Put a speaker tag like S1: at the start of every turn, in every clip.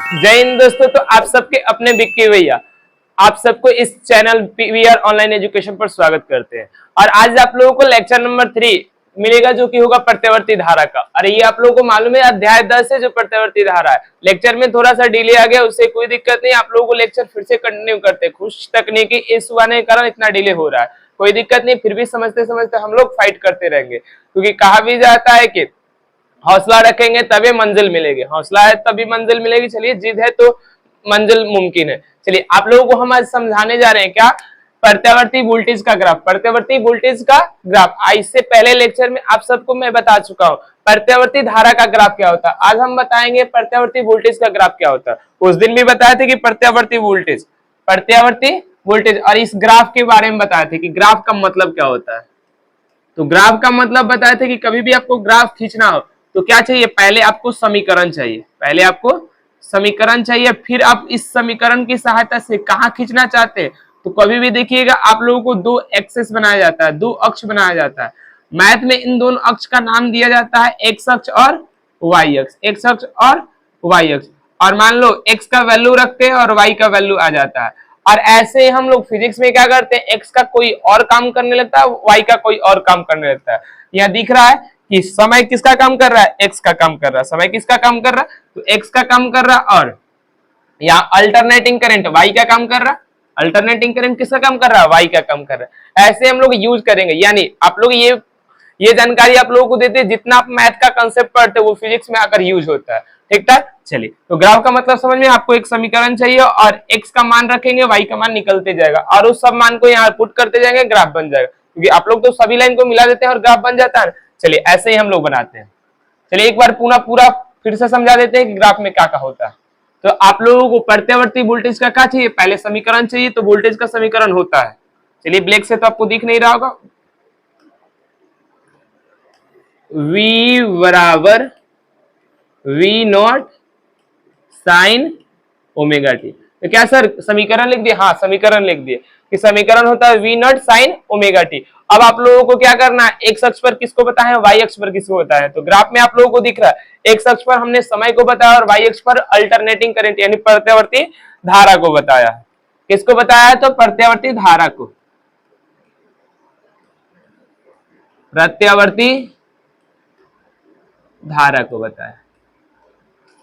S1: जय हिंद दोस्तों। तो आप सबके अपने विक्की भैया आप सबको इस चैनल पीवीआर ऑनलाइन एजुकेशन पर स्वागत करते हैं। और आज आप लोगों को लेक्चर नंबर 3 मिलेगा जो कि होगा प्रत्यावर्ती धारा का। अरे ये आप लोगों को मालूम है अध्याय 10 है जो प्रत्यावर्ती धारा है। लेक्चर में थोड़ा सा डिले आ गया, उससे कोई दिक्कत नहीं, आप लोगों को लेक्चर फिर से कंटिन्यू करते हैं। कुछ तकनीकी इशू आने के कारण इतना डिले हो रहा है, कोई दिक्कत नहीं, फिर भी समझते समझते हम लोग फाइट करते रहेंगे। क्योंकि कहा भी जाता है कि हौसला रखेंगे तभी मंजिल मिलेगी, हौसला है तभी मंजिल मिलेगी। चलिए जिद है तो मंजिल मुमकिन है। चलिए आप लोगों को हम आज समझाने जा रहे हैं क्या, प्रत्यावर्ती वोल्टेज का ग्राफ। प्रत्यावर्ती वोल्टेज का ग्राफ इससे पहले लेक्चर में आप सबको मैं बता चुका हूँ प्रत्यावर्ती धारा का ग्राफ क्या होता है। आज हम बताएंगे प्रत्यावर्ती वोल्टेज का ग्राफ क्या होता है। उस दिन भी बताए थे कि प्रत्यावर्ती वोल्टेज और इस ग्राफ के बारे में बताए थे कि ग्राफ का मतलब क्या होता है। तो ग्राफ का मतलब बताए थे कि कभी भी आपको ग्राफ खींचना हो तो क्या चाहिए, पहले आपको समीकरण चाहिए, पहले आपको समीकरण चाहिए, फिर आप इस समीकरण की सहायता से कहां खींचना चाहते हैं। तो कभी भी देखिएगा आप लोगों को दो एक्सेस बनाया जाता है, दो अक्ष बनाया जाता है। मैथ में इन दोनों अक्ष का नाम दिया जाता है एक्स अक्ष और वाई अक्ष, एक्स अक्ष और वाई अक्ष। और मान लो एक्स का वैल्यू रखते हैं और वाई का वैल्यू आ जाता है। और ऐसे ही हम लोग फिजिक्स में क्या करते हैं, एक्स का कोई और काम करने लगता है, वाई का कोई और काम करने लगता है। यहाँ दिख रहा है कि समय किसका काम कर रहा है, एक्स का काम कर रहा है, समय किसका काम कर रहा है, तो एक्स का काम कर रहा है। और यहाँ अल्टरनेटिंग करंट वाई का काम कर रहा है, अल्टरनेटिंग करंट किसका काम कर रहा है, वाई का काम कर रहा है। ऐसे हम लोग यूज करेंगे, यानी आप लोग ये जानकारी आप लोगों को देते हैं, जितना आप मैथ का कंसेप्ट पढ़ते हैं वो फिजिक्स में आकर यूज होता है। ठीक ठाक। चलिए तो ग्राफ का मतलब समझ में, आपको एक समीकरण चाहिए और एक्स का मान रखेंगे, वाई का मान निकलते जाएगा और उस सब मान को यहाँ पुट करते जाएंगे, ग्राफ बन जाएगा। क्योंकि आप लोग तो सभी लाइन को मिला देते हैं और ग्राफ बन जाता है। चलिए ऐसे ही हम लोग बनाते हैं। चलिए एक बार पूरा फिर से समझा देते हैं कि ग्राफ में क्या क्या होता है। तो आप लोगों को प्रत्यावर्ती वोल्टेज का क्या चाहिए, पहले समीकरण चाहिए, तो वोल्टेज का समीकरण होता है। चलिए ब्लैक से तो आपको दिख नहीं रहा होगा, V बराबर v naught sine omega t. तो क्या सर समीकरण लिख दिए, हाँ समीकरण लिख दिए कि समीकरण होता है v naught sine omega t. अब आप लोगों को क्या करना है, एक्स अक्ष पर किसको बताया है, वाई अक्ष पर किसको बताया है। तो ग्राफ में आप लोगों को दिख रहा है एक्स अक्ष पर हमने समय को बताया और वाई अक्ष पर अल्टरनेटिंग करंट यानी प्रत्यावर्ती धारा को बताया है। किसको बताया है, तो प्रत्यावर्ती धारा को, प्रत्यावर्ती धारा को बताया।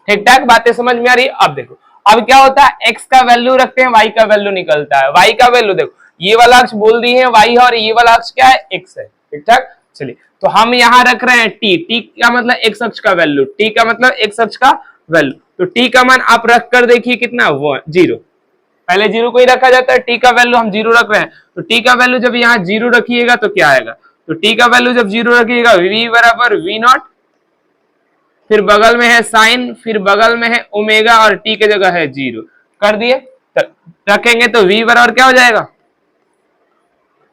S1: ठीक ठाक, बातें समझ में आ रही है। अब देखो अब क्या होता है, एक्स का वैल्यू रखते हैं, वाई का वैल्यू निकलता है। वाई का वैल्यू देखो, ये वाला अक्ष बोल दी है वाई है और ये वाला अक्ष क्या है, एक्स है। ठीक ठाक। चलिए तो हम यहाँ रख रहे हैं टी, टी का मतलब एक्स अक्ष का वैल्यू, टी का मतलब एक्स अक्ष का वैल्यू। तो टी का मान आप रख कर देखिए कितना, 0। पहले 0 को ही रखा जाता है, टी का वैल्यू हम 0 रख रहे हैं। तो टी का वैल्यू जब यहाँ 0 रखिएगा तो क्या आएगा, तो टी का वैल्यू जब 0 रखिएगा वी बराबर वी नॉट, फिर बगल में है साइन, फिर बगल में है ओमेगा और टी के जगह है 0 कर दिए। रखेंगे तो v बराबर क्या हो जाएगा,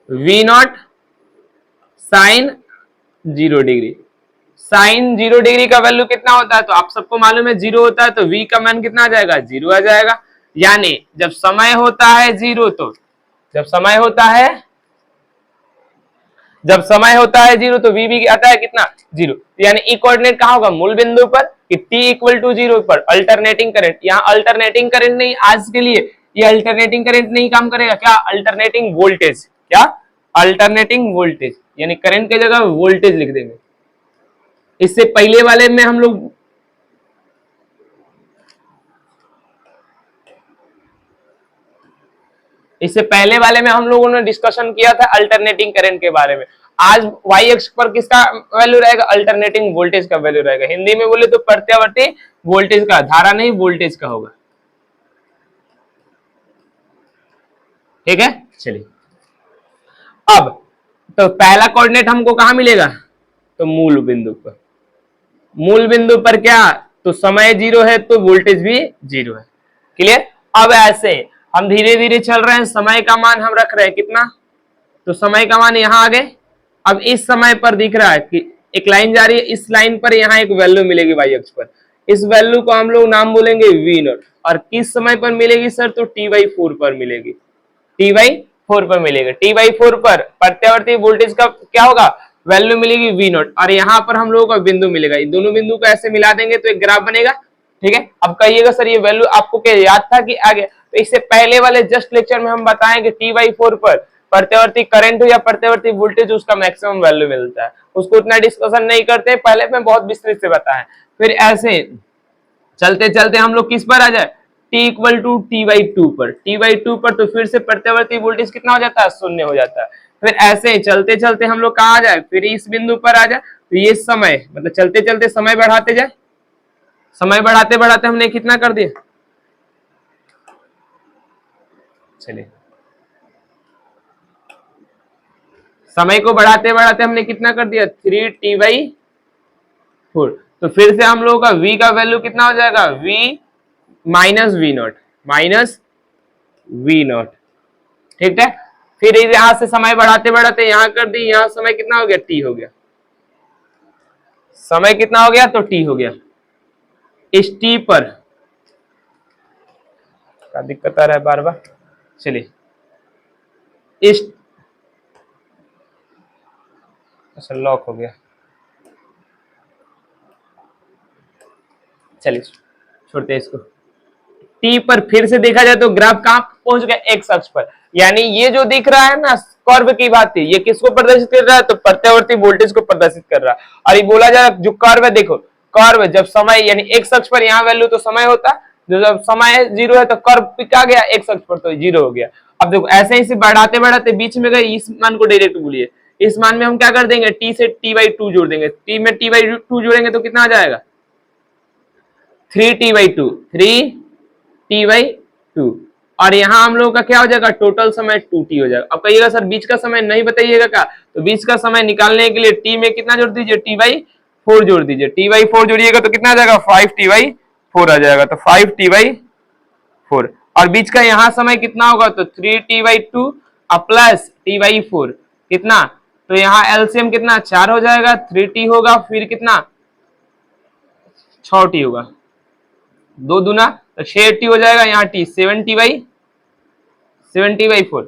S1: v naught sine 0 degree. Sine 0 degree का वैल्यू कितना होता है, तो आप सबको मालूम है 0 होता है, तो v का मान कितना आ जाएगा, 0 आ जाएगा। यानी जब समय होता है 0, तो जब समय होता है 0 तो v भी आता है कितना, 0। यानी ई कोऑर्डिनेट कहां होगा, मूल बिंदु पर, कि t इक्वल टू 0 पर अल्टरनेटिंग करंट। यहाँ अल्टरनेटिंग करंट नहीं, आज के लिए ये अल्टरनेटिंग करंट नहीं काम करेगा, क्या अल्टरनेटिंग वोल्टेज, क्या अल्टरनेटिंग वोल्टेज, यानी करंट की जगह वोल्टेज लिख देंगे। इससे पहले वाले में हम लोग लोगों ने डिस्कशन किया था अल्टरनेटिंग करंट के बारे में। आज वाई अक्ष पर किसका वैल्यू रहेगा, अल्टरनेटिंग वोल्टेज का वैल्यू रहेगा। हिंदी में बोले तो प्रत्यावर्ती वोल्टेज का, धारा नहीं वोल्टेज का होगा। ठीक है। चलिए अब तो पहला कोऑर्डिनेट हमको कहां मिलेगा, तो मूल बिंदु पर। मूल बिंदु पर क्या, तो समय 0 है तो वोल्टेज भी 0 है। क्लियर। अब ऐसे हम धीरे धीरे चल रहे हैं, समय का मान हम रख रहे हैं कितना, तो समय का मान यहाँ आ गए। अब इस समय पर दिख रहा है कि एक लाइन जा रही है, इस लाइन पर यहाँ एक वैल्यू मिलेगी वाई अक्ष पर। इस वैल्यू को हम लोग नाम बोलेंगे वी नॉट। और किस समय पर मिलेगी सर, तो t/4 पर मिलेगी, t/4 पर मिलेगा। t/4 पर प्रत्यावर्ती वोल्टेज का क्या होगा, वैल्यू मिलेगी वी नॉट। और यहाँ पर हम लोगों का बिंदु मिलेगा, दोनों बिंदु को ऐसे मिला देंगे तो एक ग्राफ बनेगा। ठीक है। अब कहिएगा सर ये वैल्यू आपको क्या याद था कि आगे, तो इससे पहले वाले जस्ट लेक्चर में हम बताएंगे T/4 पर प्रत्यवर्ती करंट हो या प्रत्यवर्ती वोल्टेज उसका मैक्सिमम वैल्यू मिलता है, उसको उतना डिस्कशन नहीं करते, पहले में बहुत विस्तृत से बताएं। फिर ऐसे चलते चलते हम लोग किस पर आ जाए, T = T/2 पर, T/2 पर तो फिर से प्रत्यवर्ती वोल्टेज कितना हो जाता है, शून्य हो जाता है। फिर ऐसे चलते चलते हम लोग कहाँ आ जाए, फिर इस बिंदु पर आ जाए, तो ये समय मतलब चलते चलते समय बढ़ाते जाए, समय बढ़ाते बढ़ाते हमने कितना कर दिया, चलिए समय को बढ़ाते बढ़ाते हमने कितना कर दिया 3T/4। तो फिर से हम लोगों का v का वैल्यू कितना हो जाएगा, v माइनस वी नॉट, ठीक है। फिर यहां से समय बढ़ाते बढ़ाते यहां कर दी, यहां समय कितना हो गया, t हो गया, समय कितना हो गया, तो t हो गया। इस t पर क्या दिक्कत आ रहा है बार बार, चलिए इस, अच्छा लॉक हो गया, चलिए छोड़ते हैं इसको। टी पर फिर से देखा जाए तो ग्राफ कहां पहुंच गया, एक्स अक्ष पर, यानी ये जो दिख रहा है ना कर्व की बात थी, ये किसको प्रदर्शित कर रहा है, तो प्रत्यवर्ती वोल्टेज को प्रदर्शित कर रहा है। और ये बोला जा रहा है जो कर्व है, देखो कर्व जब समय यानी एक्स अक्ष पर यहाँ वैल्यू तो समय होता, जो जब समय 0 है तो कर्व पिका गया एक्स अक्ष पर तो 0 हो गया। अब देखो ऐसे ही से बढ़ाते बढ़ाते बीच में गए, इस मान को डायरेक्ट बोलिए, इस मान में हम क्या कर देंगे, टी से T/2 जोड़ देंगे, टी में T/2 जोड़ेंगे तो कितना आ जाएगा 3T/2, 3T/2, और यहाँ हम लोगों का क्या हो जाएगा, टोटल समय 2T हो जाएगा। अब कहिएगा सर बीच का समय नहीं बताइएगा क्या, तो बीच का समय निकालने के लिए T में कितना जोड़ दीजिए, T/4 जोड़ दीजिए, T/4 जोड़िएगा तो कितना आ जाएगा 5T/4 आ जाएगा, तो 5T/4, और बीच का यहाँ समय कितना होगा, तो 3T/2 प्लस T/4 कितना, तो यहाँ एलसीएम कितना 4 हो जाएगा, 3T होगा, फिर कितना 6T होगा, 2 दूना तो 6T हो जाएगा, यहाँ T 7T/4,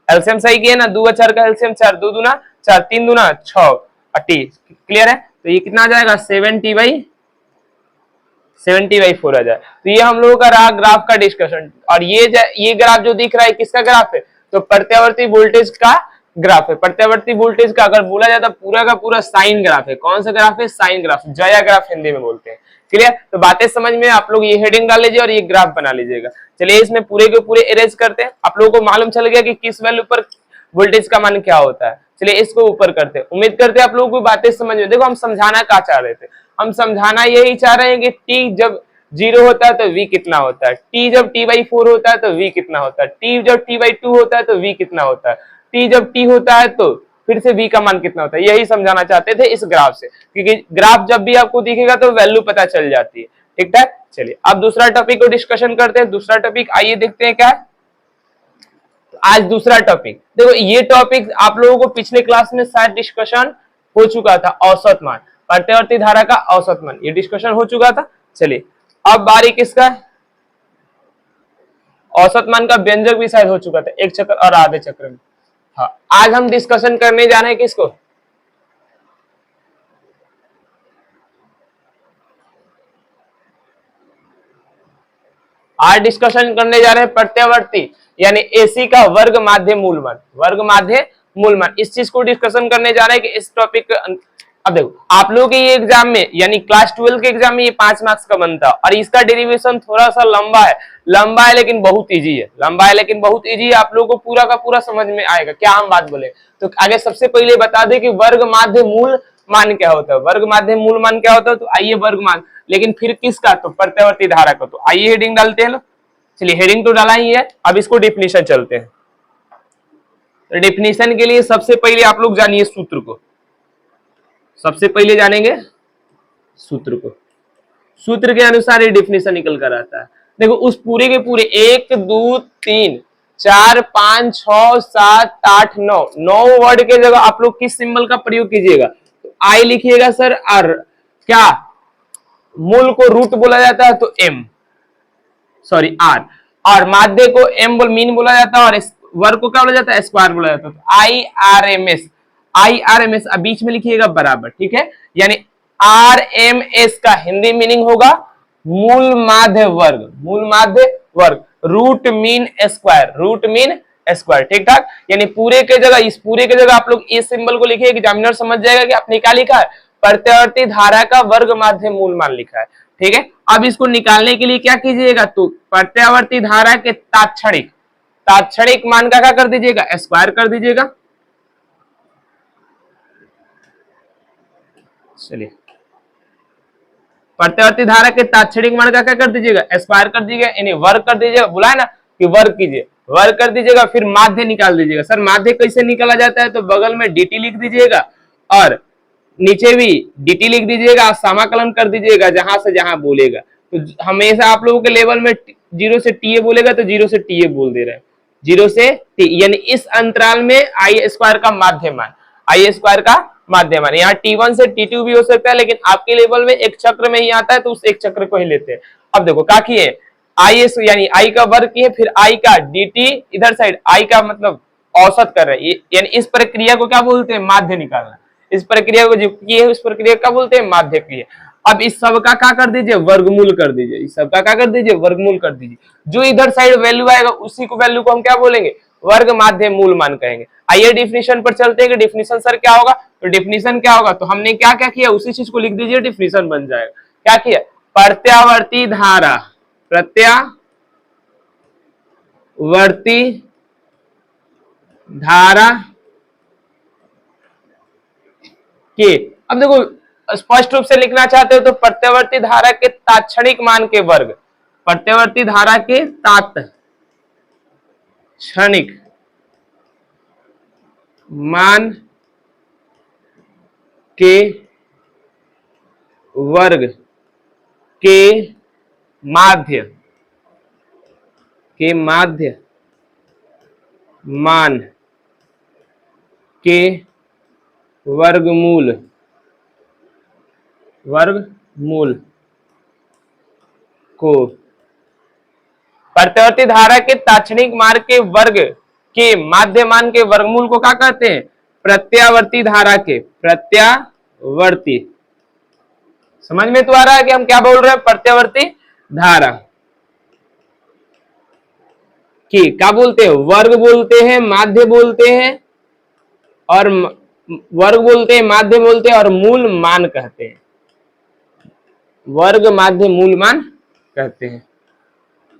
S1: एलसीएम सही किया ना, 2 4 का एलसीएम 4, 2 दूना 4, 3 दूना 6 और T क्लियर है, तो ये कितना आ जाएगा 7T/4 आ जाए। तो ये हम लोगों का रहा ग्राफ का डिस्कशन, और ये ग्राफ जो दिख रहा है किसका ग्राफ है, तो प्रत्यावर्ती वोल्टेज का ग्राफ है। प्रत्यावर्ती वोल्टेज का अगर बोला जाता पूरा का पूरा साइन ग्राफ है, कौन सा ग्राफ है, साइन ग्राफ, जया ग्राफ हिंदी में बोलते हैं, क्लियर। तो बातें समझ में, आप लोग ये हेडिंग डाल लीजिए और ये ग्राफ बना लीजिएगा। चलिए इसमें पूरे के पूरे इरेज करते हैं, आप लोगों को मालूम चल गया कि किस वैल्यू पर वोल्टेज का मान क्या होता है। चलिए इसको ऊपर करते हैं, उम्मीद करते हैं आप लोगों को बातें समझ में। देखो हम समझाना क्या चाह रहे थे, हम समझाना यही चाह रहे हैं कि टी जब 0 होता है तो v कितना होता है, टी जब T/4 होता है तो v कितना होता है, टी जब T/2 होता है तो v कितना होता है, टी जब t होता है तो फिर से v का मान कितना होता है, यही समझाना चाहते थे इस ग्राफ से, क्योंकि ग्राफ जब भी आपको दिखेगा तो वैल्यू पता चल जाती है, ठीक है। चलिए अब दूसरा टॉपिक को डिस्कशन करते हैं। दूसरा टॉपिक आइए देखते हैं क्या है। तो आज दूसरा टॉपिक देखो, ये टॉपिक आप लोगों को पिछले क्लास में शायद डिस्कशन हो चुका था, औसत मान, प्रत्यावर्ती धारा का औसत मान, ये डिस्कशन हो चुका था। चलिए अब बारी किसका है, औसत मान का व्यंजक भी शायद हो चुका था एक चक्र और आधे चक्र में। हाँ आज हम डिस्कशन करने जा रहे हैं किसको, आज डिस्कशन करने जा रहे हैं प्रत्यावर्ती यानी एसी का वर्ग माध्य मूल मान, वर्ग माध्य मूल मान, इस चीज को डिस्कशन करने जा रहे हैं कि इस टॉपिक। अब देखो आप लोगों के ये एग्जाम में यानी क्लास 12 के एग्जाम में ये 5 मार्क्स का बनता है, और इसका डेरिवेशन थोड़ा सा लंबा है लेकिन बहुत इजी है, लंबा है लेकिन बहुत इजी है, आप लोगों को पूरा का पूरा समझ में आएगा। क्या हम बात बोले, तो आगे सबसे पहले बता दें कि वर्ग माध्य मूल मान क्या होता है, वर्ग माध्य मूल मान क्या होता है, तो आइए वर्ग मान, लेकिन फिर किसका, तो प्रत्यावर्ती धारा का। तो आइए हेडिंग डालते हैं। चलिए हेडिंग तो डाला ही है, अब इसको डिफिनीशन चलते हैं। तो डिफिनीशन के लिए सबसे पहले आप लोग जानिए सूत्र को, सबसे पहले जानेंगे सूत्र को, सूत्र के अनुसार ये डिफिनीशन निकल कर आता है। देखो उस पूरे के पूरे 1 2 3 4 5 6 7 8 9 वर्ड के जगह आप लोग किस सिंबल का प्रयोग कीजिएगा, तो आई लिखिएगा सर, और क्या मूल को रूट बोला जाता है तो एम, सॉरी आर, और माध्य को एम मीन बोला जाता है, और वर्ग को क्या बोला जाता है, स्क्वायर बोला जाता है। तो आई आर एम एस अब बीच में लिखिएगा बराबर, ठीक है, यानी आर एम एस का हिंदी मीनिंग होगा मूल माध्य वर्ग, मूल माध्य वर्ग, root mean square, root mean square, ठीक ठाक। यानी पूरे के जगह, इस पूरे के जगह आप लोग इस सिंबल को लिखिए, एग्जामिनर समझ जाएगा कि आपने क्या लिखा है, प्रत्यावर्ती धारा का वर्ग माध्य मूल मान लिखा है, ठीक है। अब इसको निकालने के लिए क्या कीजिएगा, तो प्रत्यावर्ती धारा के तात्क्षणिक, तात्क्षणिक मान का क्या कर दीजिएगा, स्क्वायर कर दीजिएगा। चलिए, प्रत्यावर्ती धारा के तात्क्षणिक मान का क्या कर दीजिएगा, स्क्वायर कर दीजिएगा, यानी वर्ग कर दीजिएगा। बोला है ना कि वर्ग कीजिए, वर्ग कर दीजिएगा, फिर माध्य निकाल दीजिएगा। सर माध्य कैसे निकाला जाता है, तो बगल में dt लिख दीजिएगा और नीचे भी dt लिख दीजिएगा, समाकलन कर दीजिएगा जहां से जहां बोलेगा। तो हमेशा आप लोगों के लेवल में 0 से TA बोलेगा तो 0 से TA बोल दे रहे हैं, 0 से T, यानी इस अंतराल में आई स्क्वायर का माध्य मान, आई स्क्वायर का माध्य मान। यहाँ T1 से T2 भी हो सकता है, लेकिन आपके लेवल में एक चक्र में ही आता है तो उस एक चक्र को ही लेते हैं। अब देखो क्या किए, आई यानी आई का वर्ग किए, फिर आई का dt, इधर साइड आई का मतलब औसत कर रहे हैं, यानी इस प्रक्रिया को क्या बोलते हैं, माध्य निकालना। इस प्रक्रिया को जो किए उस प्रक्रिया का बोलते हैं माध्य क्रिया। अब इस सब का क्या कर दीजिए, वर्गमूल कर दीजिए, इस सब का क्या कर दीजिए, वर्गमूल कर दीजिए। जो इधर साइड वैल्यू आएगा उसी को वैल्यू को हम क्या बोलेंगे, वर्ग माध्य मूल मान कहेंगे। आइए डिफिनीशन पर चलते हैं कि डिफिनीशन सर क्या होगा। तो डिफिनीशन क्या होगा, तो हमने क्या क्या किया उसी चीज को लिख दीजिए, डिफिनीशन बन जाएगा। क्या किया, प्रत्यावर्ती धारा, प्रत्यावर्ती धारा के, अब देखो स्पष्ट रूप से लिखना चाहते हो तो प्रत्यावर्ती धारा के तात्क्षणिक मान के वर्ग, प्रत्यावर्ती धारा के तात्क्षणिक मान के वर्ग के माध्य मान के वर्गमूल को, प्रत्यावर्ती धारा के तात्क्षणिक मान के वर्ग के माध्य मान के वर्गमूल को क्या कहते हैं, प्रत्यावर्ती धारा के, प्रत्यावर्ती, समझ में तो आ रहा है कि हम क्या बोल रहे हैं, प्रत्यावर्ती धारा की क्या बोलते हैं, वर्ग बोलते हैं, माध्य बोलते हैं, और वर्ग बोलते हैं, माध्य बोलते हैं, और मूल मान कहते हैं, वर्ग माध्य मूल मान कहते हैं।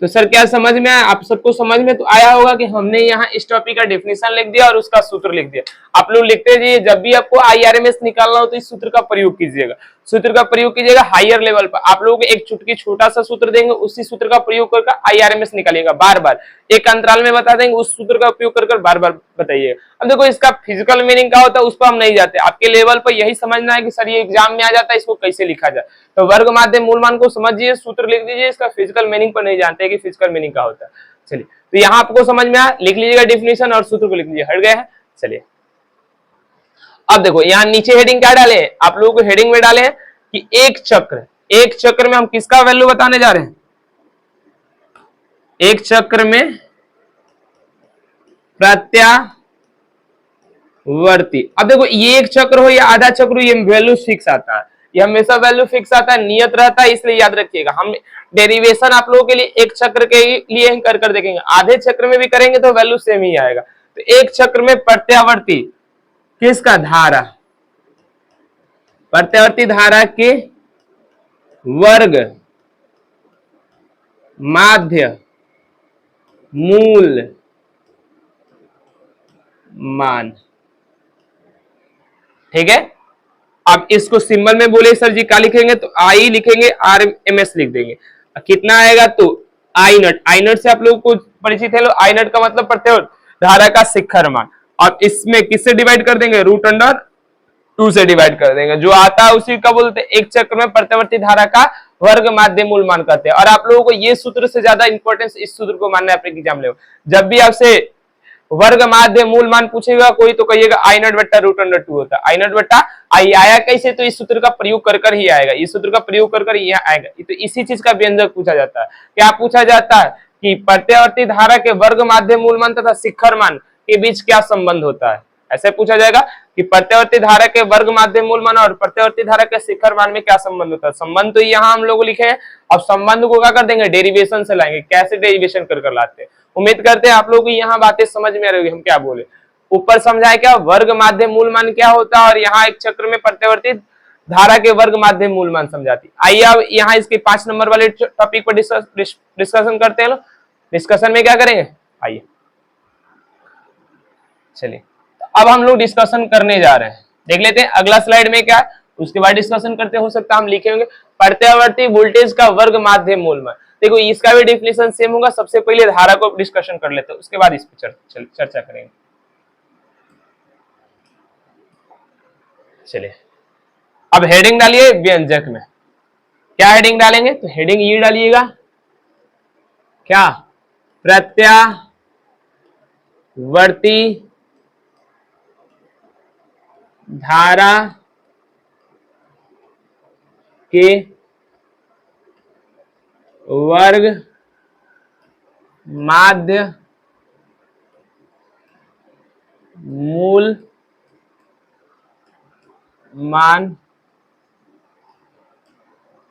S1: तो सर क्या समझ में आया, आप सबको समझ में तो आया होगा कि हमने यहाँ इस टॉपिक का डेफिनेशन लिख दिया और उसका सूत्र लिख दिया। आप लोग लिखते जाइए, जब भी आपको IRMS निकालना हो तो इस सूत्र का प्रयोग कीजिएगा, सूत्र का प्रयोग कीजिएगा हायर लेवल पर। आप लोगों को एक चुटकी छोटा सा सूत्र देंगे, उसी सूत्र का प्रयोग कर IRMS निकालिएगा, बार बार एक अंतराल में बता देंगे, उस सूत्र का उपयोग कर बार बार बताइएगा। अब देखो इसका फिजिकल मीनिंग क्या होता है उस पर हम नहीं जाते, आपके लेवल पर यही समझना है कि सर ये एग्जाम में आ जाता है, इसको कैसे लिखा जाए। तो वर्ग माध्य मूल मान को समझिए, सूत्र लिख दीजिए, इसका फिजिकल मीनिंग पर नहीं जानते कि फिजिकल मीनिंग क्या होता है। चलिए तो यहाँ आपको समझ में आया, लिख लीजिएगा डिफिनेशन और सूत्र को लिख लीजिए, हट गए हैं। चलिए अब देखो यहाँ नीचे हेडिंग क्या डाले हैं, आप लोगों को हेडिंग में डाले हैं कि एक चक्र में हम किसका वैल्यू बताने जा रहे हैं, एक चक्र में प्रत्यावर्ती। अब देखो ये एक चक्र हो या आधा चक्र हो, ये वैल्यू फिक्स आता है, ये हमेशा वैल्यू फिक्स आता है, नियत रहता है, इसलिए याद रखिएगा। हम डेरिवेशन आप लोगों के लिए एक चक्र के लिए ही कर देखेंगे, आधे चक्र में भी करेंगे तो वैल्यू सेम ही आएगा। तो एक चक्र में प्रत्यावर्ती किसका, धारा, प्रत्यावर्ती धारा के वर्ग माध्य मूल मान, ठीक है। अब इसको सिंबल में बोले सर जी क्या लिखेंगे, तो आई लिखेंगे, RMS लिख देंगे। कितना आएगा, तो आई नट से आप लोग को परिचित है, आई नट का मतलब प्रत्यावर्ती धारा का शिखर मान। और इसमें किससे डिवाइड कर देंगे, √2 से डिवाइड कर देंगे, जो आता है उसी का बोलते हैं एक चक्र में प्रत्यावर्ती धारा का वर्ग माध्य मूल मान कहते हैं। और आप लोगों को ये सूत्र से ज्यादा इंपॉर्टेंस इस सूत्र को मानना है अपने एग्जाम में। जब भी आपसे वर्ग माध्य मूल मान पूछेगा कोई तो कहिएगा आई नट बट्टा √2 होता है, आई नट बट्टा आई आया कैसे, तो इस सूत्र का प्रयोग कर ही आएगा, इस सूत्र का प्रयोग कर ही आएगा। तो इसी चीज का व्यंजक पूछा जाता है। क्या पूछा जाता है कि प्रत्यावर्ती धारा के वर्ग माध्य मूल मान तथा शिखर मान के बीच क्या संबंध होता है, ऐसे पूछा जाएगा कि प्रत्यावर्ती धारा के वर्ग माध्य मूल मान और प्रत्यावर्ती धारा के शिखर मान में क्या संबंध होता है। संबंध तो यहाँ हम लोग लिखे हैं, अब संबंध को क्या कर देंगे, डेरिवेशन से लाएंगे। कैसे डेरिवेशन कर लाते हैं, उम्मीद करते हैं आप लोगों को यहाँ बातें समझ में आ रही होगी हम क्या बोले। ऊपर समझाए क्या, वर्ग माध्य मूल मान क्या होता है, और यहाँ एक चक्र में प्रत्यावर्ती धारा के वर्ग माध्य मूल मान समझाती। आइए अब यहाँ इसके 5 नंबर वाले टॉपिक पर डिस्कशन करते हैं। डिस्कशन में क्या करेंगे, आइए चलिए अब हम लोग डिस्कशन करने जा रहे हैं। देख लेते हैं अगला स्लाइड में क्या है, उसके बाद डिस्कशन करते हो सकता है हम लिखे होंगे प्रत्यावर्ती वोल्टेज का वर्ग माध्य मूल मान। देखो इसका भी डेफिनेशन सेम होगा। सबसे पहले धारा को डिस्कशन कर लेते हैं, उसके बाद इस पर चर्चा करेंगे। चलिए अब हेडिंग डालिए व्यंजक में। क्या हेडिंग डालेंगे, तो हेडिंग ये डालिएगा क्या, प्रत्यावर्ती धारा के वर्ग माध्य मूल मान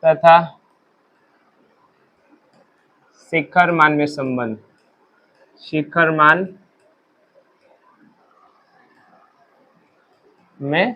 S1: तथा शिखर मान में संबंध। शिखर मान में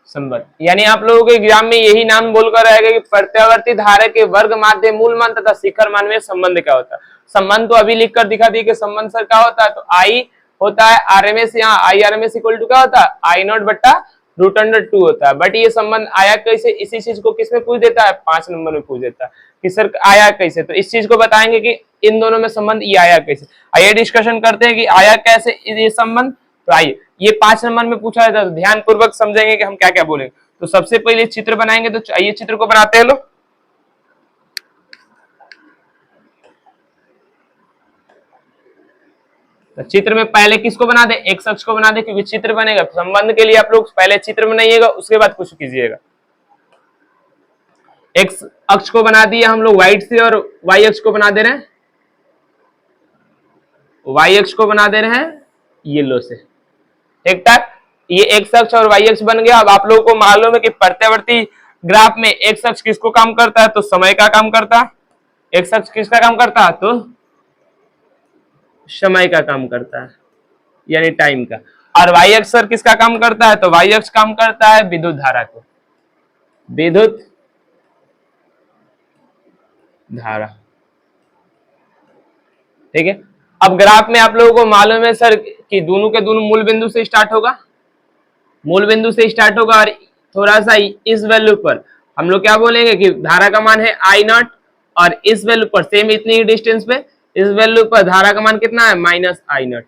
S1: संबंध, यानी आप लोगों के एग्जाम में यही नाम बोलकर रहेगा कि प्रत्यावर्ती धारा के वर्ग माध्य मूल मान तथा शिखर मान में संबंध क्या होता है। संबंध तो अभी लिखकर दिखा दिए कि संबंध सर क्या होता है, तो आई होता है आरएमएस, यहाँ आई आरएमएस इक्वल टू क्या होता है, आई नॉट बट्टा √2 होता है। बट ये संबंध आया कैसे, इसी चीज को किसमें पूछ देता है, 5 नंबर में पूछ देता है कि सर आया कैसे। तो इस चीज को बताएंगे कि इन दोनों में संबंध ये आया कैसे। आइए डिस्कशन करते हैं कि आया कैसे ये संबंध। तो आइए ये 5 नंबर में पूछा जाता है, तो ध्यान पूर्वक समझेंगे कि हम क्या क्या बोलेंगे। तो सबसे पहले चित्र बनाएंगे, तो आइए चित्र को बनाते हैं लोग। तो चित्र में पहले किसको बना दे, एक्स अक्ष को बना दे, क्योंकि चित्र बनेगा संबंध के लिए आप लोग पहले चित्र बनाइएगा, उसके बाद कुछ कीजिएगा। एक्स अक्ष को बना दिया हम लोग व्हाइट से, और वाई अक्ष को बना दे रहे हैं, वाई अक्ष को बना दे रहे हैं येलो से। ठीक ठाक, ये एक्स अक्ष और वाई अक्ष बन गया। अब आप लोगों को मालूम है कि प्रत्यावर्ती ग्राफ में एक्स अक्ष किसको काम करता है, तो समय का काम करता है। एक्स अक्ष किसका काम करता है, तो समय का काम करता है, यानी टाइम का। और वाई अक्ष सर किसका काम करता है, तो वाई अक्ष काम करता है विद्युत धारा को, विद्युत धारा। ठीक है, अब ग्राफ में आप लोगों को मालूम है सर कि दोनों के दोनों मूल बिंदु से स्टार्ट होगा, मूल बिंदु से स्टार्ट होगा, और थोड़ा सा इस वैल्यू पर हम लोग क्या बोलेंगे कि धारा का मान है आई नॉट, और इस वैल्यू पर सेम इतनी ही डिस्टेंस पे इस वैल्यू पर धारा का मान कितना है, माइनस आई नॉट।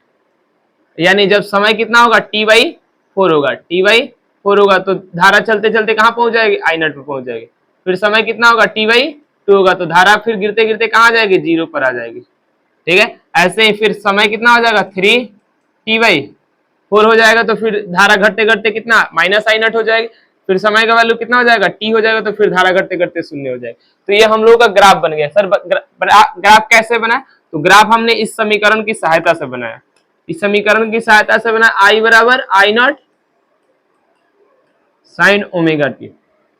S1: यानी जब समय कितना होगा, t/4 होगा, t/4 होगा, तो धारा चलते चलते कहाँ पहुंच जाएगी, आई नॉट पे पहुंच जाएगी। फिर समय कितना होगा, t/2 होगा, तो धारा फिर गिरते गिरते कहाँ आ जाएगी, 0 पर आ जाएगी। ठीक है, ऐसे ही फिर समय कितना हो जाएगा, 3t/4 हो जाएगा, तो फिर धारा घटते घटते कितना, माइनस आई नॉट हो जाएगी। फिर समय का वैल्यू कितना हो जाएगा, t हो जाएगा, तो फिर धारा घटते घटते 0 हो जाएगी। तो ये हम लोगों का ग्राफ बन गया। सर ग्राफ कैसे बना, तो ग्राफ हमने इस समीकरण की सहायता से बनाया, इस समीकरण की सहायता से बना, आई बराबर आई नॉट साइन ओमेगा टी।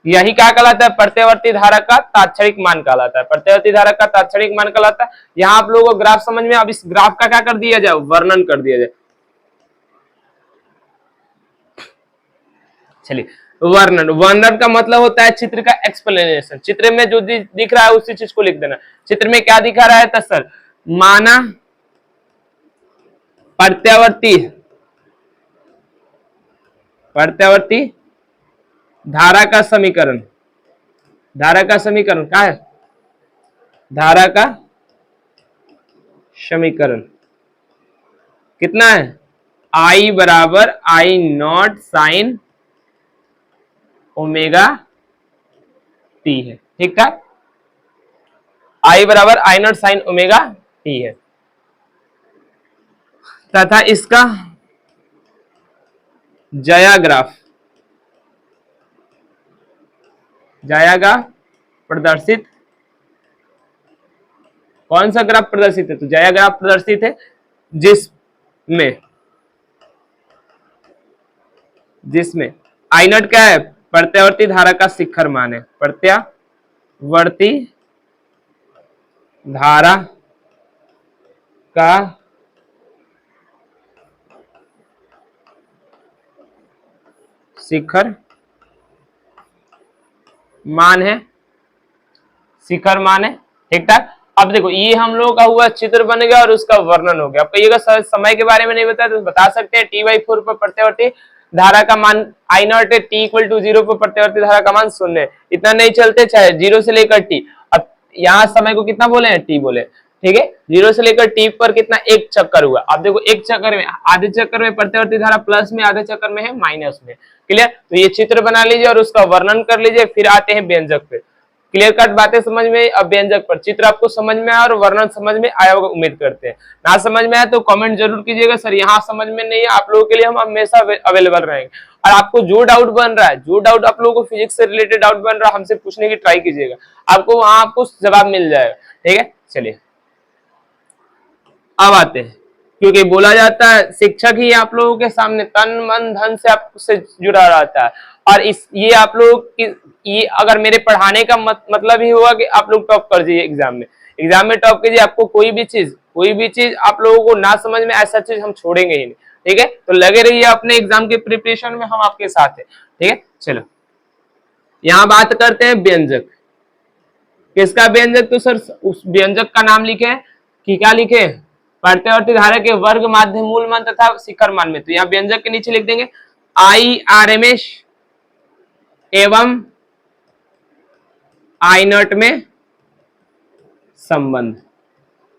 S1: यही क्या कहलाता है, प्रत्यावर्ती धारा का तात्क्षणिक मान कहलाता है, प्रत्यावर्ती धारा का तात्क्षणिक मान कहलाता है। यहाँ आप लोगों को ग्राफ समझ में, अब इस ग्राफ का क्या कर दिया जाए, वर्णन कर दिया जाए। चलिए वर्णन, वर्णन का मतलब होता है चित्र का एक्सप्लेनेशन। चित्र में जो दिख रहा है उसी चीज को लिख देना। चित्र में क्या दिखा रहा है, तो सर माना प्रत्यावर्ती धारा का समीकरण, धारा का समीकरण क्या है, धारा का समीकरण कितना है, आई बराबर आई नॉट साइन ओमेगा टी है। ठीक ठाक, आई बराबर आई नॉट साइन ओमेगा टी है, तथा इसका जाया ग्राफ, जाएगा प्रदर्शित, कौन सा ग्राफ प्रदर्शित है, तो जाया ग्राफ प्रदर्शित है जिस में, जिसमें आई नॉट क्या है, प्रत्यावर्ती धारा का शिखर मान है, प्रत्यावर्ती धारा का शिखर मान है, शिखर मान है। ठीक ठाक। अब देखो ये हम लोगों का हुआ चित्र बन गया और उसका वर्णन हो गया। अब कहिएगा सर समय के बारे में नहीं बताया तो बता सकते हैं T/4 पर प्रत्यावर्ती धारा का मान आई नॉट है, T=0 पर प्रत्यावर्ती धारा का मान 0 है। इतना नहीं चलते, चाहे 0 से लेकर T। अब यहाँ समय को कितना बोले हैं, T बोले। ठीक है, 0 से लेकर T पर कितना, एक चक्कर हुआ। अब देखो एक चक्कर में, आधे चक्कर में प्रत्यावर्ती धारा प्लस में, आधे चक्कर में है माइनस में। क्लियर। तो ये चित्र बना लीजिए और उसका वर्णन कर लीजिए, फिर आते हैं व्यंजक पे। क्लियर कट बातें समझ में। अब व्यंजक पर चित्र आपको समझ में आया और वर्णन समझ में आया होगा, उम्मीद करते हैं। ना समझ में आया तो कमेंट जरूर कीजिएगा, सर यहाँ समझ में नहीं है। आप लोगों के लिए हम हमेशा अवेलेबल रहेंगे। और आपको जो डाउट बन रहा है, जो डाउट आप लोगों को फिजिक्स से रिलेटेड डाउट बन रहा है, हमसे पूछने की ट्राई कीजिएगा, आपको वहां आपको जवाब मिल जाएगा। ठीक है, चलिए अब आते हैं। क्योंकि बोला जाता है शिक्षक ही आप लोगों के सामने तन मन धन से आपसे जुड़ा रहता है। और इस ये आप लोग की ये अगर मेरे पढ़ाने का मतलब ही हुआ कि आप लोग टॉप कर जाइए एग्जाम में, एग्जाम में टॉप कीजिए। आपको कोई भी चीज आप लोगों को ना समझ में, ऐसा चीज हम छोड़ेंगे ही नहीं। ठीक है, तो लगे रहिए अपने एग्जाम के प्रिपरेशन में, हम आपके साथ है। ठीक है, चलो यहाँ बात करते हैं व्यंजक। किसका व्यंजक, तो सर उस व्यंजक का नाम लिखे कि क्या लिखे, प्रत्यावर्ती धारा के वर्ग, माध्य, मूल मान तथा शिखर मान में। तो यहाँ व्यंजक के नीचे लिख देंगे IRMS एवं आई नॉट में संबंध।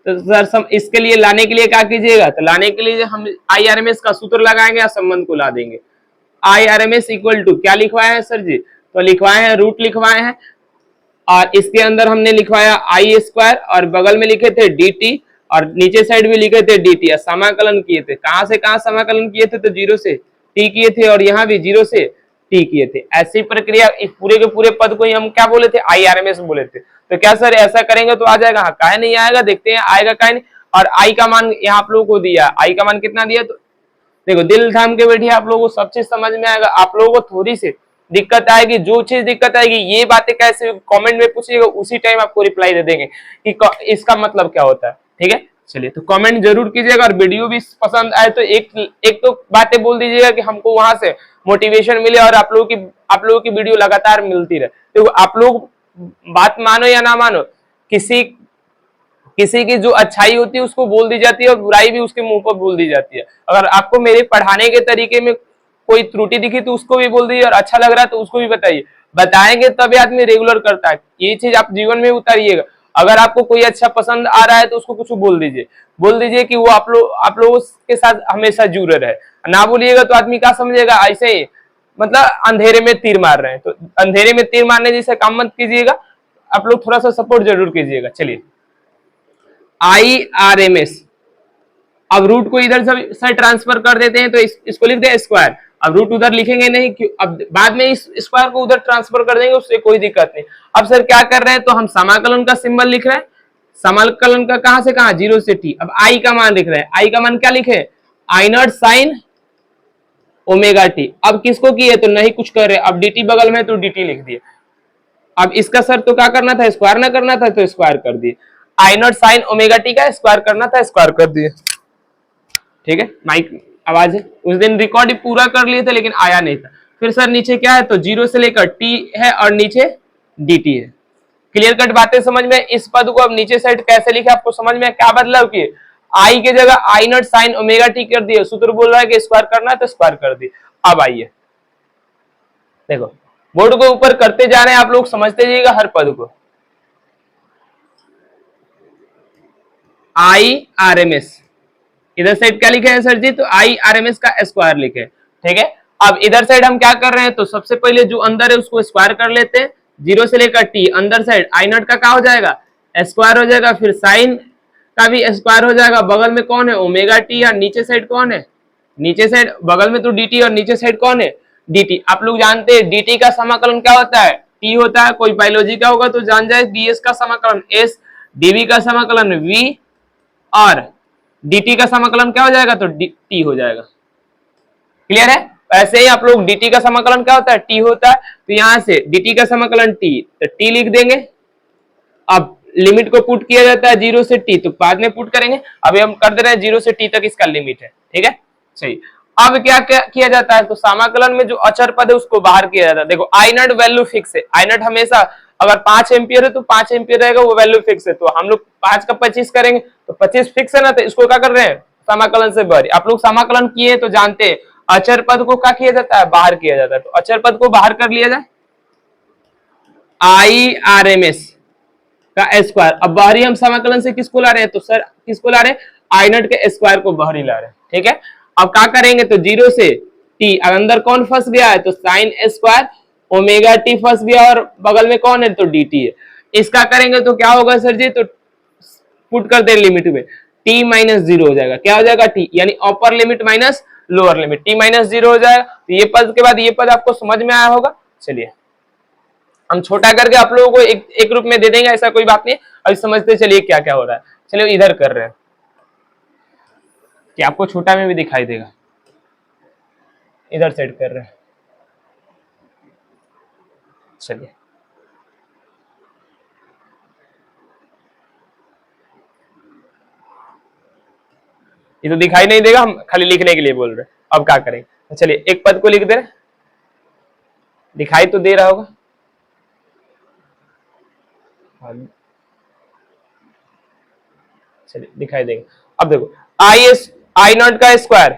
S1: तो सर इसके लिए लाने के लिए क्या कीजिएगा, तो लाने के लिए हम IRMS का सूत्र लगाएंगे या संबंध को ला देंगे। IRMS इक्वल टू क्या लिखवाए हैं सर जी, तो लिखवाए हैं रूट लिखवाए हैं, और इसके अंदर हमने लिखवाया I² और बगल में लिखे थे DT और नीचे साइड भी लिखे थे DT। समाकलन किए थे, कहां से कहां समाकलन किए थे, तो 0 से T किए थे और यहाँ भी 0 से T किए थे। ऐसी प्रक्रिया इस पूरे के पूरे पद को ही हम क्या बोले थे, IRMS बोले थे। तो क्या सर ऐसा करेंगे तो आ जाएगा, हाँ काहे नहीं आएगा, देखते हैं आएगा काहे नहीं। और I का मान यहाँ आप लोगों को दिया, I का मान कितना दिया, तो देखो दिल थाम के बैठिए, आप लोगों को सब चीज समझ में आएगा। आप लोगों को थोड़ी सी दिक्कत आएगी, जो चीज दिक्कत आएगी ये बातें कैसे कमेंट में पूछिएगा, उसी टाइम आपको रिप्लाई दे देंगे कि इसका मतलब क्या होता है। ठीक है, चलिए तो कमेंट जरूर कीजिएगा। और वीडियो भी पसंद आए तो एक तो बातें बोल दीजिएगा कि हमको वहां से मोटिवेशन मिले और आप लोगों की वीडियो लगातार मिलती रहे। तो आप लोग बात मानो या ना मानो, किसी की जो अच्छाई होती है उसको बोल दी जाती है और बुराई भी उसके मुंह पर बोल दी जाती है। अगर आपको मेरे पढ़ाने के तरीके में कोई त्रुटि दिखी तो उसको भी बोल दीजिए, और अच्छा लग रहा है तो उसको भी बताइए। बताएंगे तभी आदमी रेगुलर करता है। ये चीज आप जीवन में उतारिएगा। अगर आपको कोई अच्छा पसंद आ रहा है तो उसको कुछ बोल दीजिए कि वो आप लोगों के साथ हमेशा जुड़े रहे। ना बोलिएगा तो आदमी क्या समझेगा, ऐसे ही मतलब अंधेरे में तीर मार रहे हैं। तो अंधेरे में तीर मारने जैसे काम मत कीजिएगा, आप लोग थोड़ा सा सपोर्ट जरूर कीजिएगा। चलिए IRMS, अब रूट को इधर से ट्रांसफर कर देते हैं तो इसको लिख दे स्क्वायर। अब रूट उधर लिखेंगे नहीं, क्यों, अब बाद में इस स्क्वायर को उधर ट्रांसफर कर देंगे, उससे कोई दिक्कत नहीं। अब सर क्या कर रहे हैं, तो हम समाकलन का सिंबल लिख रहे हैं। समाकलन का कहां से कहां, 0 से T। अब I का मान लिख रहे हैं, I का मान क्या लिखे, I0 sin ओमेगा T। अब किसको किए, तो नहीं कुछ कर रहे, अब DT बगल में तो DT लिख दिए। अब इसका सर तो क्या करना था, स्क्वायर ना करना था, तो स्क्वायर कर दिए। I0 sin ओमेगा T का स्क्वायर करना था, स्क्वायर कर दिए। ठीक है, माइक आवाज है, उस दिन रिकॉर्ड पूरा कर लिए थे लेकिन आया नहीं था। फिर सर नीचे क्या है, तो 0 से लेकर T है और नीचे DT है। क्लियर कट बातें समझ में। इस पद को अब नीचे साइड कैसे लिखे, आपको समझ में क्या बदलाव किए, I की जगह I0 sin ओमेगा T कर दिए। सूत्र बोल रहा है कि स्क्वायर करना है तो स्क्वायर कर दिए। अब आइए देखो, बोर्ड को ऊपर करते जा रहे हैं, आप लोग समझते जाइएगा हर पद को। IRMS इधर साइड क्या लिखे हैं सर जी, तो IRMS का स्क्वायर लिखे। ठीक है, अब इधर साइड हम क्या कर रहे हैं, तो सबसे पहले जो अंदर है उसको स्क्वायर कर लेते हैं। 0 से लेकर T, अंदर साइड I0 का क्या हो जाएगा, स्क्वायर हो जाएगा। फिर साइन का भी स्क्वायर हो जाएगा। बगल में कौन है, ओमेगा T, और नीचे साइड कौन है, नीचे साइड बगल में तो DT और नीचे साइड कौन है, DT। आप लोग जानते हैं DT का समाकलन क्या होता है, T होता है। कोई बायोलॉजी का होगा तो जान जाए, DS का समाकलन S, DV का समाकलन V, और dt का समाकलन क्या हो जाएगा, तो t हो जाएगा। क्लियर है? ऐसे ही आप लोग dt का समाकलन क्या होता है, t होता है, तो यहां से dt का समाकलन t, तो t लिख देंगे। अब लिमिट को पुट किया जाता है 0 से t, तो बाद में पुट करेंगे, अभी हम कर दे रहे हैं 0 से t तक इसका लिमिट है, ठीक है, सही। अब क्या किया जाता है, तो समाकलन में जो अचर पद है उसको बाहर किया जाता है। देखो आई नॉट वैल्यू फिक्स है, आई नॉट हमेशा अगर 5 एम्पियर है तो 5 एम्पियर रहेगा, वो वैल्यू फिक्स है, तो हम लोग 5 का 25 करेंगे, तो 25 फिक्स है ना, तो इसको क्या कर रहे हैं, समाकलन से बाहर। आप लोग समाकलन किए तो जानते हैं अचर पद को क्या किया जाता है, बाहर किया जाता है, तो अचर पद को बाहर कर लिया जाए, आई आर एम एस का स्क्वायर। अब बाहरी हम समाकलन से किसको ला रहे हैं, तो सर किसको ला रहे हैं, आई नॉट के स्क्वायर को बाहरी ला रहे हैं, ठीक है। अब क्या करेंगे, तो 0 से t, अंदर कौन फंस गया है, तो साइन स्क्वायर ओमेगा टी फंस गया, और बगल में कौन है, तो dt है। इसका करेंगे तो क्या होगा सर जी, तो पुट कर दे लिमिट में, t माइनस 0 हो जाएगा, क्या हो जाएगा, t, यानी upper limit minus lower limit, t minus 0 हो जाएगा। तो ये पद के बाद ये पद आपको समझ में आया होगा। चलिए हम छोटा करके आप लोगों को एक रूप में दे देंगे, ऐसा कोई बात नहीं, अभी समझते चलिए क्या क्या हो रहा है। चलिए इधर कर रहे हैं कि आपको छोटा में भी दिखाई देगा, इधर सेट कर रहे हैं। चलिए ये तो दिखाई नहीं देगा, हम खाली लिखने के लिए बोल रहे हैं। अब क्या करें, चलिए एक पद को लिख दे रहे, दिखाई तो दे रहा होगा, चलिए दिखाई देगा। अब देखो आई नॉट का स्क्वायर,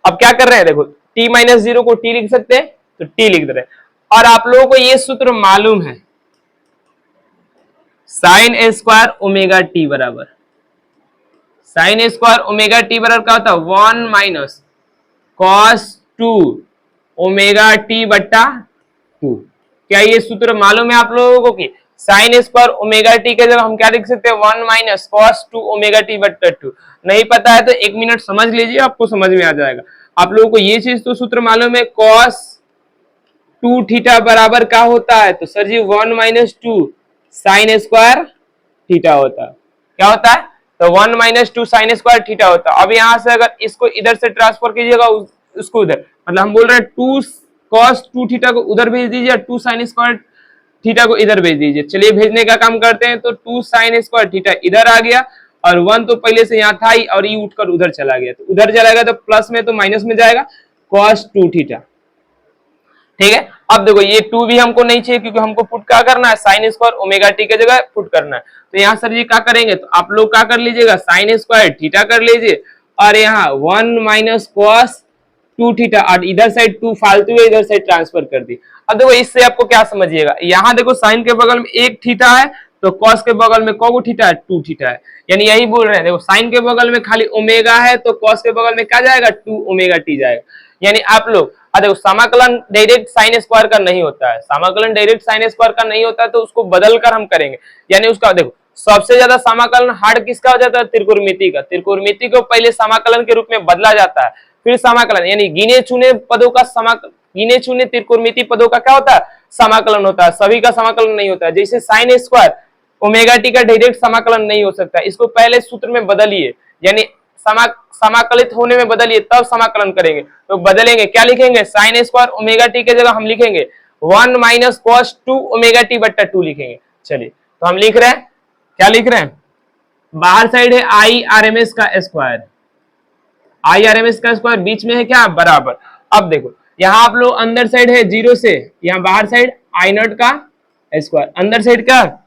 S1: अब क्या कर रहे हैं, देखो t माइनस 0 को t लिख सकते हैं, तो t लिख दे रहे हैं। और आप लोगों को ये सूत्र मालूम है, साइन स्क्वायर ओमेगा टी बराबर, साइन स्क्वायर ओमेगा टी बराबर क्या होता है, 1 माइनस कॉस 2 ओमेगा टी बट्टा 2। क्या ये सूत्र मालूम है आप लोगों को कि साइन स्क्वायर ओमेगा टी के जगह हम क्या लिख सकते हैं, 1 माइनस कॉस 2 ओमेगा टी बट्टा 2। नहीं पता है तो 1 मिनट समझ लीजिए, आपको समझ में आ जाएगा। आप लोगों को ये चीज तो सूत्र मालूम है, कॉस 2 थीटा बराबर क्या होता है, तो सर जी 1 माइनस 2 साइन स्क्वायर थीटा होता है। क्या होता है, तो 1 माइनस 2 साइन स्क्वायर थीटा होता है। अब यहां से अगर इसको इधर से ट्रांसफर कीजिएगा उसको उधर, मतलब हम बोल रहे हैं 2 कॉस 2 थीटा को उधर भेज दीजिए, 2 साइन स्क्वायर थीटा को इधर भेज दीजिए। चलिए भेजने का काम करते हैं, तो 2 साइन स्क्वायर थीटा इधर आ गया, और 1 तो पहले से यहाँ था ही, और ये उठकर उधर चला गया, तो उधर चलाएगा तो प्लस में तो माइनस में जाएगा, कॉस 2 थीटा, ठीक है। अब देखो ये 2 भी हमको नहीं चाहिए, क्योंकि हमको पुट क्या करना है, साइन स्क्वायर ओमेगा टी के जगह पुट करना है। तो यहाँ सर जी क्या करेंगे, तो आप लोग क्या कर लीजिएगा, साइन स्क्वायर थीटा कर लीजिए, और यहाँ 1 माइनस कॉस 2 थीटा, और इधर साइड 2 फालतू है, इधर साइड ट्रांसफर कर दी। अब देखो इससे आपको क्या समझिएगा, यहाँ देखो साइन के बगल में 1 थीटा है, तो कॉस के बगल में कौन थीटा है, 2 थीटा है, यानी यही बोल रहे हैं। देखो साइन के बगल में खाली ओमेगा है, तो कॉस के बगल में क्या जाएगा, 2 ओमेगा टी जाएगा। यानी आप लोग देखो समाकलन डायरेक्ट साइन स्क्वायर का नहीं होता है, समाकलन डायरेक्ट साइन स्क्वायर का नहीं होता है, तो उसको बदल कर हम करेंगे। यानी उसका देखो सबसे ज्यादा समाकलन हार्ड किसका हो जाता है, त्रिकोणमिति का। त्रिकोणमिति को पहले समाकलन के रूप में बदला जाता है, फिर समाकलन, यानी गिने चुने पदों का गिने चुने त्रिकोणमिति पदों का क्या होता है, समाकलन होता है, सभी का समाकलन नहीं होता है। जैसे साइन स्क्वायर ओमेगा टी का डायरेक्ट समाकलन नहीं हो सकता, इसको पहले सूत्र में बदलिए, यानी समाकलित होने में बदलिए, तब समाकलन करेंगे। तो बदलेंगे, क्या लिखेंगे, साइन स्क्वायर ओमेगा टी के जगह हम लिखेंगे 1 माइनस कॉस 2 ओमेगा टी बट्टा 2 लिखेंगे। चलिए तो हम लिख रहे हैं, क्या लिख रहे हैं, बाहर साइड है आई आर एम एस का square, I R M S का स्क्वायर, बीच में है क्या, बराबर। अब देखो यहाँ आप लोग अंदर साइड है 0 से, यहाँ बाहर साइड आई नॉट का स्क्वायर, अंदर साइड का,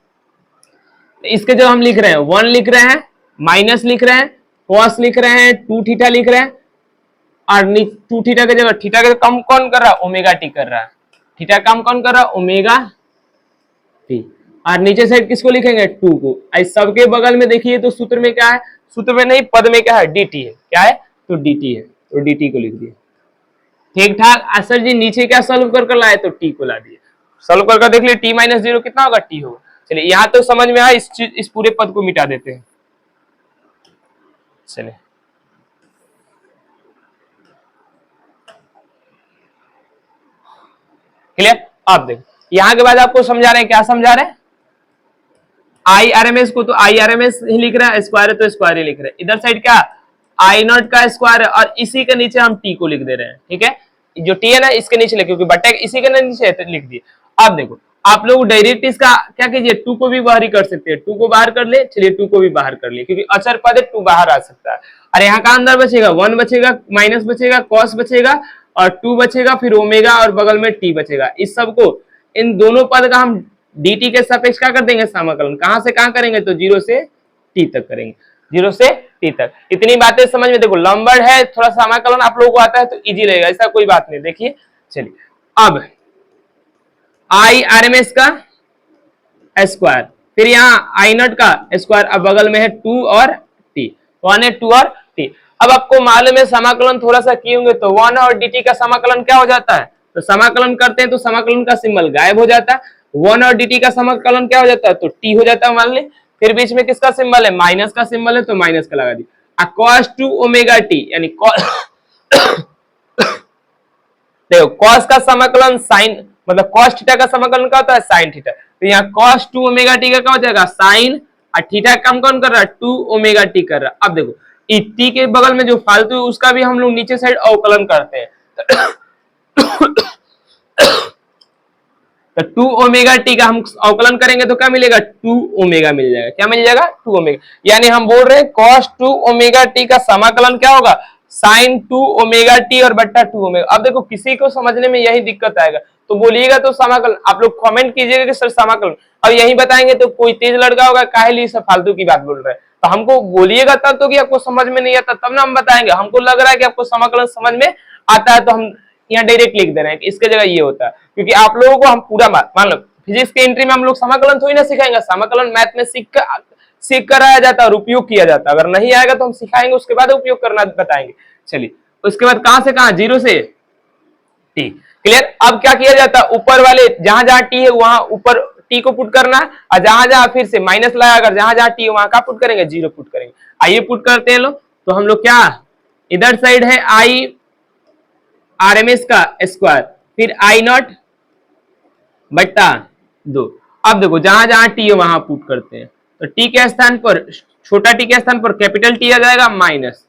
S1: इसके जो हम लिख रहे हैं 1 लिख रहे हैं, माइनस लिख रहे हैं, कॉस लिख रहे हैं, 2 थीटा लिख रहे हैं, और 2 थीटा के जगह थीटा के कम कौन कर रहा है, ओमेगा टी कर रहा है, थीटा कम कौन कर रहा है, ओमेगा टी। और नीचे साइड किसको लिखेंगे, 2 को। इस सबके बगल में देखिए तो सूत्र में क्या है, सूत्र में नहीं पद में क्या है, dt है, क्या है, तो dt है, तो dt को लिख दिए, ठीक ठाक। सर जी नीचे क्या सॉल्व कर लाए, तो t को ला दिए, सॉल्व कर देख लिए t माइनस 0 कितना होगा, t होगा। चलिए यहाँ तो समझ में आया, इस पूरे पद को मिटा देते हैं। चलिए क्लियर। अब देखो यहाँ के बाद आपको समझा रहे हैं, क्या समझा रहे हैं, आई आर एम एस को तो आई आर एम एस ही लिख रहा है, स्क्वायर है तो स्क्वायर ही लिख रहे हैं। इधर साइड क्या आई नॉट का स्क्वायर है और इसी के नीचे हम टी को लिख दे रहे हैं, ठीक है। जो टी है ना इसके नीचे लिखे, क्योंकि बटा इसी के नीचे है तो लिख दिए। अब देखो आप लोग डायरेक्ट इसका क्या कीजिए, टू को भी बाहर ही कर सकते हैं, टू को बाहर कर ले, चलिए टू को भी बाहर कर लिए, क्योंकि अचर पद है, टू बाहर आ सकता है। और यहाँ का अंदर बचेगा वन बचेगा, माइनस बचेगा, कॉस बचेगा और टू बचेगा, फिर ओमेगा और बगल में टी बचेगा। इस सब को, इन दोनों पद का हम dt के सापेक्ष क्या कर देंगे, समाकलन। कहां से कहां करेंगे, तो 0 से t तक करेंगे, 0 से t तक। इतनी बातें समझ में, देखो लंबर है, थोड़ा समाकलन आप लोगों को आता है तो इजी रहेगा, ऐसा कोई बात नहीं। देखिए चलिए अब आई आरएमएस का स्क्वायर, फिर यहाँ आई नॉट का स्क्वायर, अब बगल में है 2 और t, 1 है 2 और t। अब आपको मालूम है समाकलन थोड़ा सा किए होंगे तो 1 और dt का समाकलन क्या हो जाता है, तो समाकलन करते हैं तो समाकलन का सिंबल गायब हो जाता है। 1 और dt का समाकलन क्या हो जाता है, तो t हो जाता है मान ले। फिर बीच में किसका सिंबल है, माइनस का सिंबल है, तो माइनस का लगा दिया। cos 2 ओमेगा t यानी देखो cos का समाकलन sin, मतलब cos थीटा का समाकलन क्या होता है, sin थीटा। तो यहाँ cos 2 ओमेगा t का क्या हो जाएगा, sin, और थीटा काम कौन कर रहा है, 2 ओमेगा t कर रहा है। अब देखो t के बगल में जो फालतू है उसका भी हम लोग नीचे साइड अवकलन करते हैं तो 2 ओमेगा टी का हम अवकलन करेंगे तो क्या मिलेगा, 2 ओमेगा मिल जाएगा। क्या मिल जाएगा, 2 ओमेगा। यानी हम बोल रहे हैं cos 2 ओमेगा टी का समाकलन क्या होगा, sin 2 ओमेगा टी और बट्टा 2 ओमेगा। अब देखो किसी को समझने में यही दिक्कत आएगा तो बोलिएगा तो समाकलन, आप लोग कमेंट कीजिएगा कि सर समाकलन, अब यही बताएंगे तो कोई तेज लड़का होगा काहे लिए सब फालतू की बात बोल रहे हैं। तो हमको बोलिएगा तब तो कि आपको समझ में नहीं आता, तब ना हम बताएंगे। हमको लग रहा है कि आपको समाकलन समझ में आता है तो हम यहाँ डायरेक्ट लिख दे रहे हैं कि इसके जगह ये होता है, क्योंकि आप लोगों को हम पूरा मान लो फिजिक्स के एंट्री में हम लोग समाकलन थोड़ी ना सिखाएंगे, समाकलन मैथ में सीख कर आया जाता है और उपयोग किया जाता है। अगर नहीं आएगा तो हम सिखाएंगे, उसके बाद उपयोग करना बताएंगे। चलिए उसके बाद कहां से कहां, 0 से t, क्लियर। अब क्या किया जाता है, ऊपर वाले जहां जहां t है वहां ऊपर t को पुट करना, और जहां जहां फिर से माइनस लगा कर जहां जहां t है वहां का पुट करेंगे, 0 पुट करेंगे। आइए पुट करते हैं लोग, तो हम लोग क्या, इधर साइड है आई आरएमएस का स्क्वायर, फिर आई नॉट बट्टा 2। अब देखो जहां जहां टी है वहां पुट करते हैं, तो टी के स्थान पर, छोटा टी के स्थान पर कैपिटल टी आ जाएगा, माइनस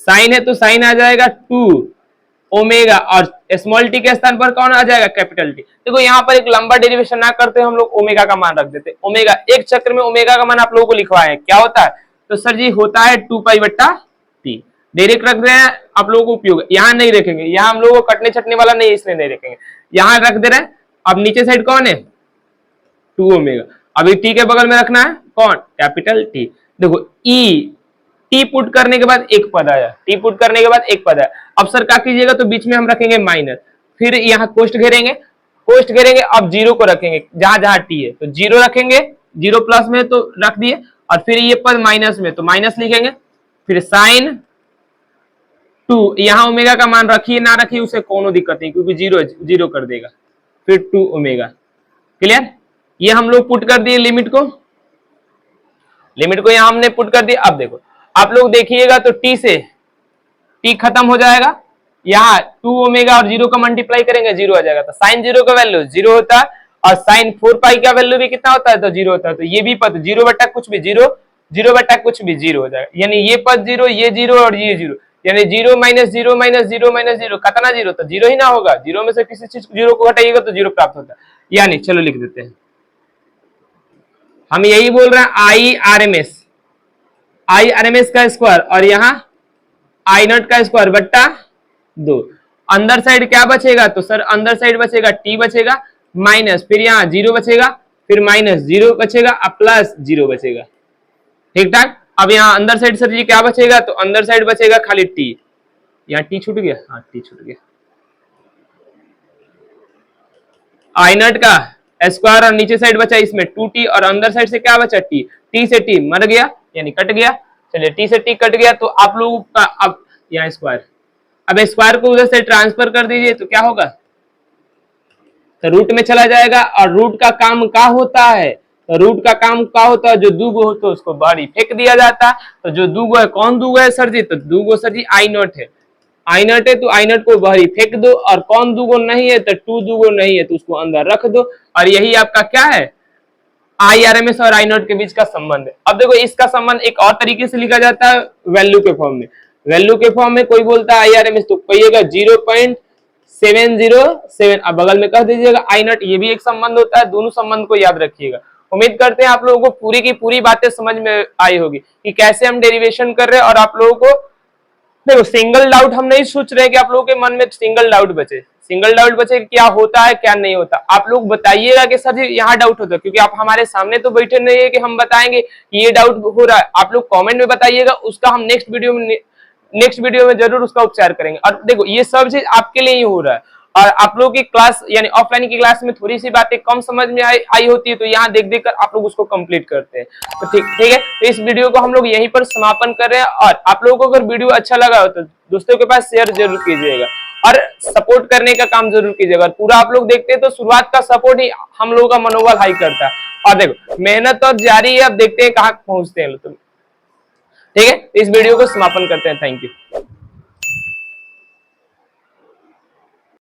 S1: साइन है तो साइन आ जाएगा 2 ओमेगा, और स्मॉल टी के स्थान पर कौन आ जाएगा, कैपिटल टी। देखो यहाँ पर एक लंबा डेरिवेशन ना करते हम लोग ओमेगा का मान रख देते। ओमेगा एक चक्र में ओमेगा का मान आप लोगों को लिखवाए हैं, क्या होता है, तो सर जी होता है 2 पाई बट्टा टी। डायरेक्ट रख रहे हैं आप लोगों को उपयोग, यहाँ नहीं रखेंगे, यहाँ हम लोगों को कटने छटने वाला नहीं, इसलिए नहीं रखेंगे, यहाँ रख दे रहे हैं। अब नीचे साइड कौन है, 2 ओमेगा। अभी टी के बगल में रखना है कौन, कैपिटल टी। देखो ई टी पुट करने के बाद एक पद आया, टी पुट करने के बाद एक पद आया। अब सर क्या कीजिएगा, तो बीच में हम रखेंगे माइनस, फिर यहाँ कोष्ट घेरेंगे, कोष्ट घेरेंगे, अब 0 को रखेंगे जहां जहां टी है, तो 0 रखेंगे, 0 प्लस में तो रख दिए, और फिर ये पद माइनस में तो माइनस लिखेंगे, फिर साइन 2, यहाँ ओमेगा का मान रखिए ना रखिए उसे कोनो दिक्कत नहीं, क्योंकि 0 कर देगा, फिर 2 ओमेगा। क्लियर, ये हम लोग पुट कर दिए लिमिट को यहाँ हमने पुट कर दिया। अब देखो आप लोग देखिएगा तो टी से टी खत्म हो जाएगा, यहाँ 2 ओमेगा और 0 का मल्टीप्लाई करेंगे 0 आ जाएगा, तो साइन 0 का वैल्यू 0 होता है, और साइन 4 पाई का वैल्यू भी कितना होता है, तो 0 होता है। तो ये भी पद 0 बट्टा कुछ भी 0, 0 बट्टा कुछ भी 0 हो जाएगा, यानी ये पद 0, ये 0 और ये 0, यानी 0 माइनस 0 माइनस 0 माइनस 0 कितना 0, तो 0 ही ना होगा। 0 में से किसी चीज 0 को घटाइएगा तो 0 प्राप्त होता है। यानी चलो लिख देते हैं, हम यही बोल रहे हैं आई आरएमएस का स्क्वायर, और यहाँ आई नॉट का स्क्वायर बट्टा 2। अंदर साइड क्या बचेगा, तो सर अंदर साइड बचेगा टी बचेगा, माइनस, फिर यहाँ 0 बचेगा, फिर माइनस 0 बचेगा, अब प्लस 0 बचेगा। ठीक ठाक। अब यहाँ अंदर साइड सर जी क्या बचेगा, तो अंदर साइड बचेगा खाली टी, यहाँ टी छूट गया, हाँ टी छूट गया, आई नॉट का स्क्वायर और नीचे साइड बचा इसमें 2t, और अंदर साइड से क्या बचा, टी, टी से टी मर गया यानी कट गया। चलिए टी से टी कट गया, तो आप लोगों का अब यहाँ स्क्वायर, अब स्क्वायर को उधर से ट्रांसफर कर दीजिए तो क्या होगा, तो रूट में चला जाएगा, और रूट का काम क्या होता है, तो रूट का काम क्या होता है, जो दूगो हो तो उसको बाहर ही फेंक दिया जाता है। तो जो दूगो है, कौन दूगो है सर जी, तो दूगो सर जी आई नॉट है, आई नॉट है तो आई नॉट को बाहर ही फेंक दो, और कौन दूगो नहीं है, तो 2 दूगो नहीं है तो उसको अंदर रख दो, और यही आपका क्या है, आई आरएमएस और आई नॉट के बीच का संबंध है। अब देखो इसका संबंध एक और तरीके से लिखा जाता है, वैल्यू के फॉर्म में। वैल्यू के फॉर्म में कोई बोलता है IRMS तो कहिएगा 0.707, अब बगल में कह दीजिएगा I नॉट, ये भी एक संबंध होता है, दोनों संबंध को याद रखिएगा। उम्मीद करते हैं आप लोगों को पूरी की पूरी बातें समझ में आई होगी कि कैसे हम डेरिवेशन कर रहे हैं। और आप लोगों को देखो सिंगल डाउट हम नहीं सोच रहे कि आप लोगों के मन में सिंगल डाउट बचे, सिंगल डाउट बचे क्या होता है क्या नहीं होता। आप लोग बताइएगा कि सर जी यहाँ डाउट होता है, क्योंकि आप हमारे सामने तो बैठे नहीं है कि हम बताएंगे कि ये डाउट हो रहा है। आप लोग कमेंट में बताइएगा, उसका हम नेक्स्ट वीडियो में जरूर उसका उपचार करेंगे। और देखो ये सब चीज आपके लिए ही हो रहा है, और आप लोगों की क्लास यानी ऑफलाइन की क्लास में थोड़ी सी बातें कम समझ में आई होती है, तो यहाँ देख देख कर आप लोग उसको कंप्लीट करते हैं। तो ठीक है, तो इस वीडियो को हम लोग यहीं पर समापन कर रहे हैं। और आप लोगों को अगर वीडियो अच्छा लगा हो तो दोस्तों के पास शेयर जरूर कीजिएगा और सपोर्ट करने का काम जरूर कीजिएगा। पूरा आप लोग देखते हैं तो शुरुआत का सपोर्ट ही हम लोगों का मनोबल हाई करता है। और देखो मेहनत और जारी है, अब देखते हैं कहाँ पहुंचते हैं। ठीक है, इस वीडियो को समापन करते हैं। Thank you.